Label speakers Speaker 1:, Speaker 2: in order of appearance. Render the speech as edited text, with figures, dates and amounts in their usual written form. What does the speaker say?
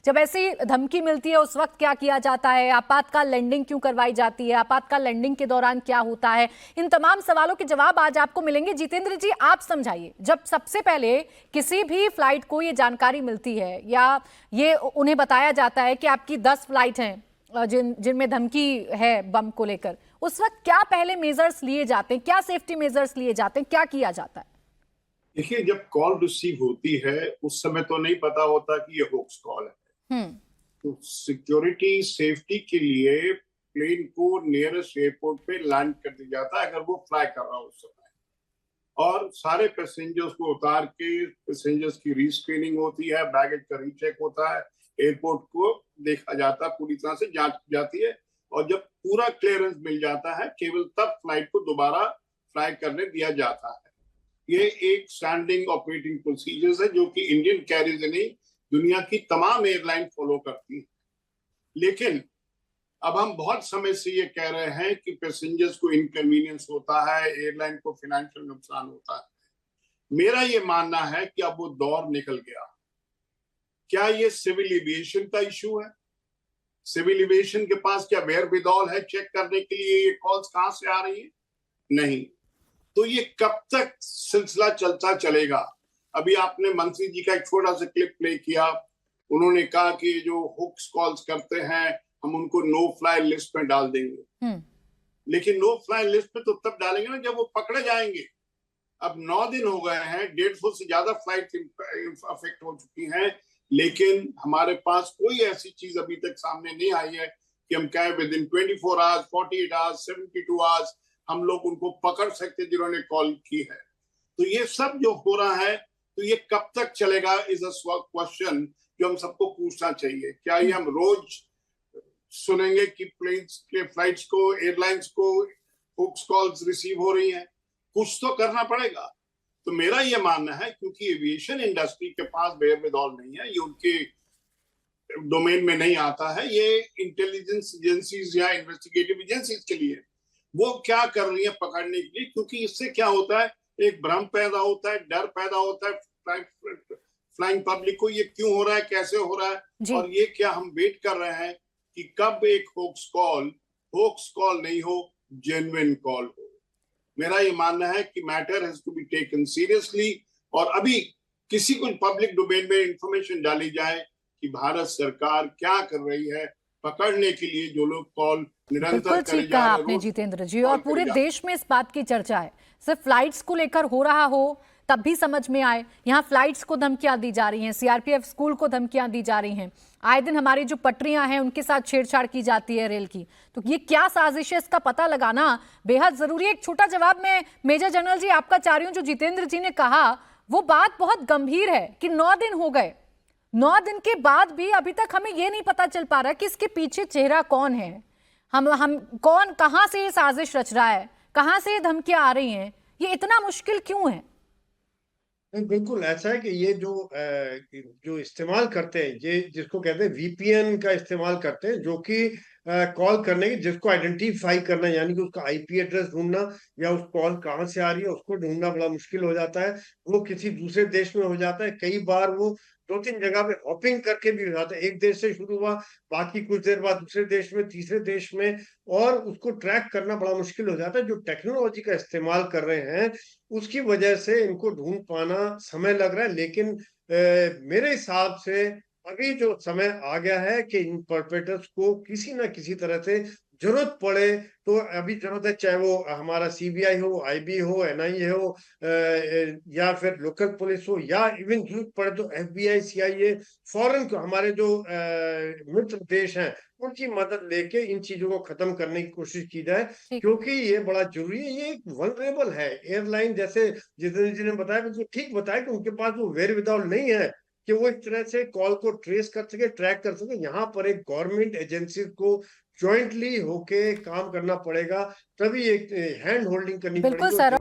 Speaker 1: जब ऐसी धमकी मिलती है उस वक्त क्या किया जाता है, आपातकाल लैंडिंग क्यों करवाई जाती है, आपातकाल लैंडिंग के दौरान क्या होता है, इन तमाम सवालों के जवाब आज आपको मिलेंगे। जितेंद्र जी, आप समझाइए, जब सबसे पहले किसी भी फ्लाइट को ये जानकारी मिलती है या ये उन्हें बताया जाता है कि आपकी 10 फ्लाइट हैं जिनमें धमकी है बम को लेकर, उस वक्त क्या पहले मेजर्स लिए जाते हैं, क्या सेफ्टी मेजर्स लिए जाते हैं, क्या किया जाता है?
Speaker 2: देखिए, जब कॉल रिसीव होती है उस समय तो नहीं पता होता कि ये होक्स कॉल है। तो सिक्योरिटी सेफ्टी के लिए प्लेन को नियरेस्ट एयरपोर्ट पे लैंड कर दिया जाता है अगर वो फ्लाई कर रहा हो उस समय, और सारे पैसेंजर्स को उतार के पैसेंजर्स की रीस्क्रीनिंग होती है, बैगेज का रीचेक होता है, एयरपोर्ट को देखा जाता है, पूरी तरह से जांच की जाती है, और जब पूरा क्लियरेंस मिल जाता है केवल तब फ्लाइट को दोबारा फ्लाई करने दिया जाता है। ये एक स्टैंडिंग ऑपरेटिंग प्रोसीजर्स है जो कि इंडियन कैरियर्स नहीं, दुनिया की तमाम एयरलाइन फॉलो करती है। लेकिन अब हम बहुत समय से ये कह रहे हैं कि पैसेंजर्स को इनकन्वीनियंस होता है, एयरलाइन को फाइनेंशियल नुकसान होता है। मेरा ये मानना है कि अब वो दौर निकल गया। क्या ये सिविल एविएशन का इशू है? सिविल एविएशन के पास क्या वेयरविदॉल है चेक करने के लिए ये कॉल्स कहां से आ रही है? नहीं। तो ये कब तक सिलसिला चलता चलेगा? अभी आपने मंत्री जी का एक छोटा सा क्लिप प्ले किया, उन्होंने कहा कि जो हुक्स कॉल्स करते हैं हम उनको नो फ्लाई लिस्ट में डाल देंगे। लेकिन नो फ्लाई लिस्ट में तो तब डालेंगे ना जब वो पकड़े जाएंगे। अब 9 दिन हो गए हैं, 150 से ज्यादा फ्लाइट अफेक्ट हो चुकी हैं, लेकिन हमारे पास कोई ऐसी चीज अभी तक सामने नहीं आई है कि हम कहें with in 24 hours, 48 hours, 72 hours हम लोग उनको पकड़ सकते जिन्होंने कॉल की है। तो ये सब जो हो रहा है, तो ये कब तक चलेगा इज अ क्वेश्चन जो हम सबको पूछना चाहिए। क्या ये हम रोज सुनेंगे कि प्लेन्स के फ्लाइट्स को, एयरलाइंस को हुक्स कॉल्स रिसीव हो रही हैं? कुछ तो करना पड़ेगा। तो मेरा ये मानना है, क्योंकि एविएशन इंडस्ट्री के पास वेयरविदॉल नहीं है, ये उनके डोमेन में नहीं आता है, ये इंटेलिजेंस एजेंसीज या इन्वेस्टिगेटिव एजेंसीज के लिए वो क्या कर रही है पकड़ने के लिए। क्योंकि इससे क्या होता है, एक भ्रम पैदा होता है, डर पैदा होता है फ्लाइंग पब्लिक को, ये क्यों हो रहा है, कैसे हो रहा है, और ये क्या हम वेट कर रहे हैं कि कब एक होक्स कॉल नहीं हो, जेन्युइन कॉल हो। मेरा ये मानना है कि matter has to be taken seriously, और अभी किसी को पब्लिक डोमेन में इंफॉर्मेशन डाली जाए कि भारत सरकार क्या कर रही है पकड़ने के लिए जो लोग कॉल
Speaker 1: बिल्कुल ठीक कहा आपने जितेंद्र जी, और पूरे देश में इस बात की चर्चा है। सिर्फ फ्लाइट्स को लेकर हो रहा हो तब भी समझ में आए, यहाँ फ्लाइट्स को धमकियां दी जा रही हैं, सीआरपीएफ स्कूल को धमकियां दी जा रही हैं, आए दिन हमारी जो पटरियां हैं उनके साथ छेड़छाड़ की जाती है रेल की। तो ये क्या साजिश है, इसका पता लगाना बेहद जरूरी है। एक छोटा जवाब मैं मेजर जनरल जी आपका चाह रही हूँ। जो जितेंद्र जी ने कहा वो बात बहुत गंभीर है कि 9 दिन हो गए, 9 दिन के बाद भी अभी तक हमें ये नहीं पता चल पा रहा कि इसके पीछे चेहरा कौन है, हम कौन, कहां से ये साजिश रच रहा है, कहां से ये धमकियां आ रही हैं, ये इतना मुश्किल क्यों है?
Speaker 3: बिल्कुल ऐसा है कि ये जो इस्तेमाल करते हैं, ये जिसको कहते हैं वीपीएन का इस्तेमाल करते हैं, जो कि कॉल करने की, जिसको आइडेंटिफाई करना, यानी कि उसका आईपी एड्रेस ढूंढना या उस कॉल कहाँ से आ रही है उसको ढूंढना बड़ा मुश्किल हो जाता है। वो किसी दूसरे देश में हो जाता है, कई बार वो 2-3 जगह पे हॉपिंग करके भी हो जाता है। एक देश से शुरू हुआ, बाकी कुछ देर बाद दूसरे देश में, तीसरे देश में, और उसको ट्रैक करना बड़ा मुश्किल हो जाता है। जो टेक्नोलॉजी का इस्तेमाल कर रहे हैं उसकी वजह से इनको ढूंढ पाना समय लग रहा है। लेकिन मेरे हिसाब से अभी जो समय आ गया है कि इन परपेट्रेटर्स को किसी ना किसी तरह से जरूरत पड़े तो अभी जरूरत है, चाहे वो हमारा सीबीआई हो, आईबी हो, एनआईए हो, या फिर लोकल पुलिस हो, या इवन जरूरत पड़े तो एफबीआई, सीआईए, फॉरेन को, हमारे जो मित्र देश हैं उनकी मदद लेके इन चीजों को खत्म करने की कोशिश की जाए, क्योंकि ये बड़ा जरूरी है। ये एक वल्नरेबल है एयरलाइन, जैसे जितेंद्र जी ने बताया, बिल्कुल ठीक बताया कि उनके पास वो वेयरविदॉल नहीं है कि वो इस तरह से कॉल को ट्रेस कर सके, ट्रैक कर सके। यहाँ पर एक गवर्नमेंट एजेंसी को ज्वाइंटली होके काम करना पड़ेगा, तभी एक हैंड होल्डिंग करनी पड़ेगी।
Speaker 1: बिल्कुल सर।